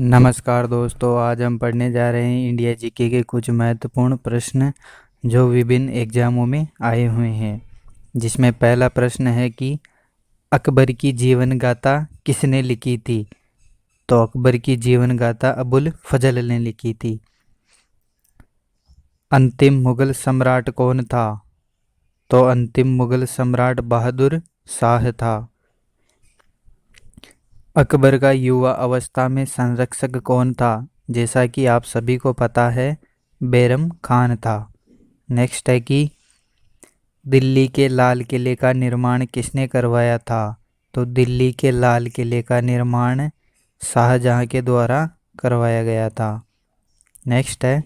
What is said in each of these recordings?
नमस्कार दोस्तों, आज हम पढ़ने जा रहे हैं इंडिया जीके के कुछ महत्वपूर्ण प्रश्न जो विभिन्न एग्जामों में आए हुए हैं। जिसमें पहला प्रश्न है कि अकबर की जीवन गाथा किसने लिखी थी? तो अकबर की जीवन गाथा अबुल फजल ने लिखी थी। अंतिम मुगल सम्राट कौन था? तो अंतिम मुगल सम्राट बहादुर शाह था। अकबर का युवा अवस्था में संरक्षक कौन था? जैसा कि आप सभी को पता है, बैरम खान था। नेक्स्ट है कि दिल्ली के लाल किले का निर्माण किसने करवाया था? तो दिल्ली के लाल किले का निर्माण शाहजहां के द्वारा करवाया गया था। नेक्स्ट है,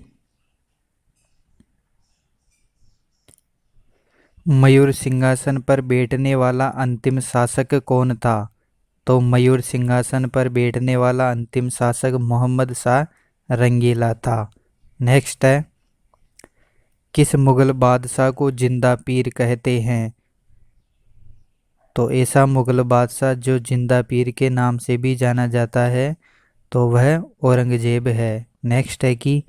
मयूर सिंहासन पर बैठने वाला अंतिम शासक कौन था? तो मयूर सिंहासन पर बैठने वाला अंतिम शासक मोहम्मद शाह रंगीला था। नेक्स्ट है, किस मुगल बादशाह को जिंदा पीर कहते हैं? तो ऐसा मुगल बादशाह जो जिंदा पीर के नाम से भी जाना जाता है तो वह औरंगजेब है। नेक्स्ट है कि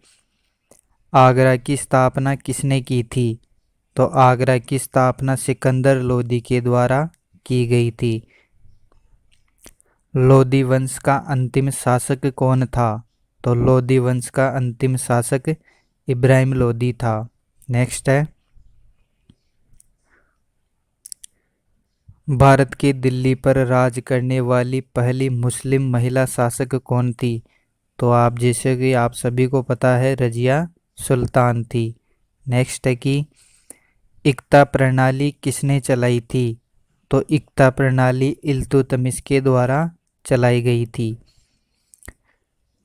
आगरा की स्थापना किसने की थी? तो आगरा की स्थापना सिकंदर लोदी के द्वारा की गई थी। लोदी वंश का अंतिम शासक कौन था? तो लोदी वंश का अंतिम शासक इब्राहिम लोदी था। नेक्स्ट है, भारत की दिल्ली पर राज करने वाली पहली मुस्लिम महिला शासक कौन थी? तो आप जैसे कि आप सभी को पता है, रजिया सुल्तान थी। नेक्स्ट है कि इक्ता प्रणाली किसने चलाई थी? तो इक्ता प्रणाली इल्तुतमिश के द्वारा चलाई गई थी।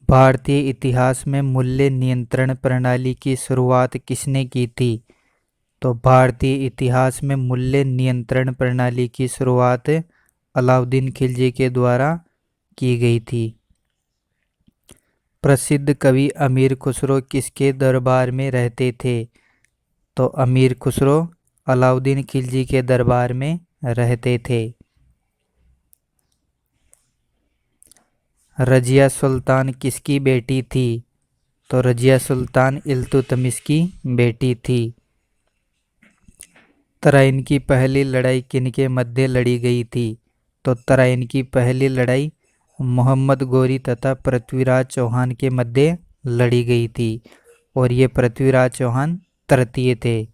भारतीय इतिहास में मूल्य नियंत्रण प्रणाली की शुरुआत किसने की थी? तो भारतीय इतिहास में मूल्य नियंत्रण प्रणाली की शुरुआत अलाउद्दीन खिलजी के द्वारा की गई थी। प्रसिद्ध कवि अमीर खुसरो किसके दरबार में रहते थे? तो अमीर खुसरो अलाउद्दीन खिलजी के दरबार में रहते थे। रजिया सुल्तान किसकी बेटी थी? तो रजिया सुल्तान इल्तुतमिश की बेटी थी। तराइन की पहली लड़ाई किनके मध्य लड़ी गई थी? तो तराइन की पहली लड़ाई मोहम्मद गोरी तथा पृथ्वीराज चौहान के मध्य लड़ी गई थी और ये पृथ्वीराज चौहान तृतीय थे।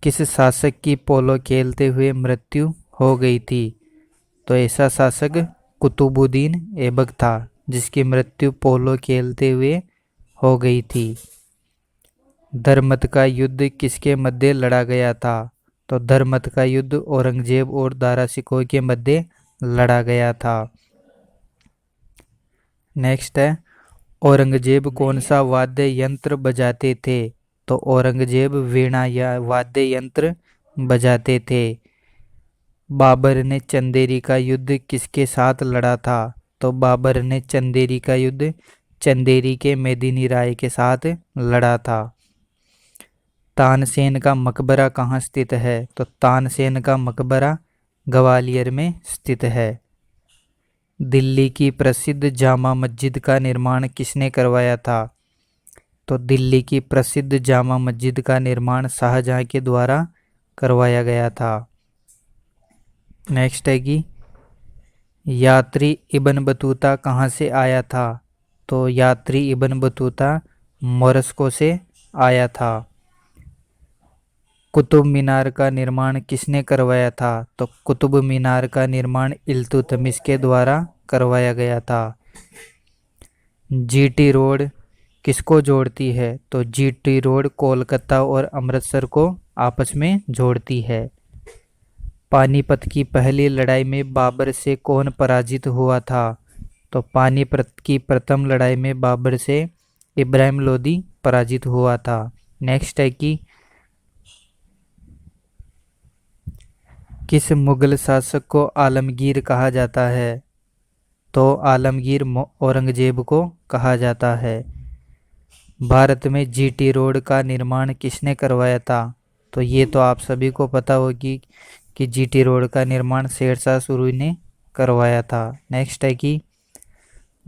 किस शासक की पोलो खेलते हुए मृत्यु हो गई थी? तो ऐसा शासक कुतुबुद्दीन ऐबक था जिसकी मृत्यु पोलो खेलते हुए हो गई थी। धर्मत का युद्ध किसके मध्य लड़ा गया था? तो धर्मत का युद्ध औरंगजेब और दारा शिकोह के मध्य लड़ा गया था। नेक्स्ट है, औरंगजेब कौन सा वाद्य यंत्र बजाते थे? तो औरंगजेब वीणा या वाद्य यंत्र बजाते थे। बाबर ने चंदेरी का युद्ध किसके साथ लड़ा था? तो बाबर ने चंदेरी का युद्ध चंदेरी के मेदिनी राय के साथ लड़ा था। तानसेन का मकबरा कहाँ स्थित है? तो तानसेन का मकबरा ग्वालियर में स्थित है। दिल्ली की प्रसिद्ध जामा मस्जिद का निर्माण किसने करवाया था? तो दिल्ली की प्रसिद्ध जामा मस्जिद का निर्माण शाहजहां के द्वारा करवाया गया था। नेक्स्ट है कि यात्री इब्न बतूता कहाँ से आया था? तो यात्री इब्न बतूता मोरस्को से आया था। कुतुब मीनार का निर्माण किसने करवाया था? तो कुतुब मीनार का निर्माण इल्तुतमिश के द्वारा करवाया गया था। जीटी रोड किसको जोड़ती है? तो जीटी रोड कोलकाता और अमृतसर को आपस में जोड़ती है। पानीपत की पहली लड़ाई में बाबर से कौन पराजित हुआ था? तो पानीपत की प्रथम लड़ाई में बाबर से इब्राहिम लोदी पराजित हुआ था। नेक्स्ट है कि किस मुगल शासक को आलमगीर कहा जाता है? तो आलमगीर औरंगजेब को कहा जाता है। भारत में जीटी रोड का निर्माण किसने करवाया था? तो ये तो आप सभी को पता होगी कि जीटी रोड का निर्माण शेरशाह सूरी ने करवाया था। नेक्स्ट है कि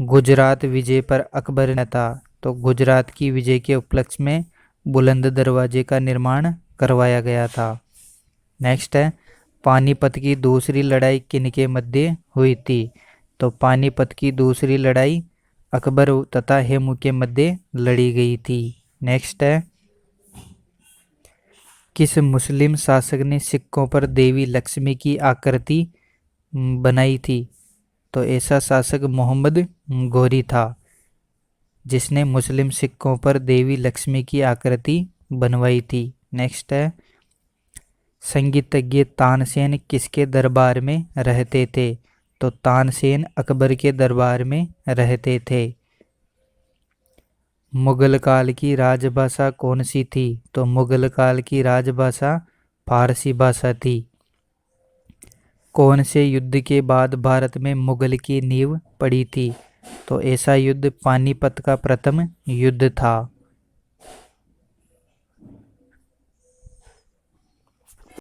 गुजरात विजय पर अकबर ने था। तो गुजरात की विजय के उपलक्ष्य में बुलंद दरवाजे का निर्माण करवाया गया था। नेक्स्ट है, पानीपत की दूसरी लड़ाई किनके मध्य हुई थी? तो पानीपत की दूसरी लड़ाई अकबर तथा हेमू के मध्य लड़ी गई थी। नेक्स्ट है, किस मुस्लिम शासक ने सिक्कों पर देवी लक्ष्मी की आकृति बनाई थी? तो ऐसा शासक मोहम्मद गोरी था, जिसने मुस्लिम सिक्कों पर देवी लक्ष्मी की आकृति बनवाई थी। नेक्स्ट है, संगीतज्ञ तानसेन किसके दरबार में रहते थे? तो तानसेन अकबर के दरबार में रहते थे। मुगल काल की राजभाषा कौन सी थी? तो मुगल काल की राजभाषा फारसी भाषा थी। कौन से युद्ध के बाद भारत में मुगल की नींव पड़ी थी? तो ऐसा युद्ध पानीपत का प्रथम युद्ध था।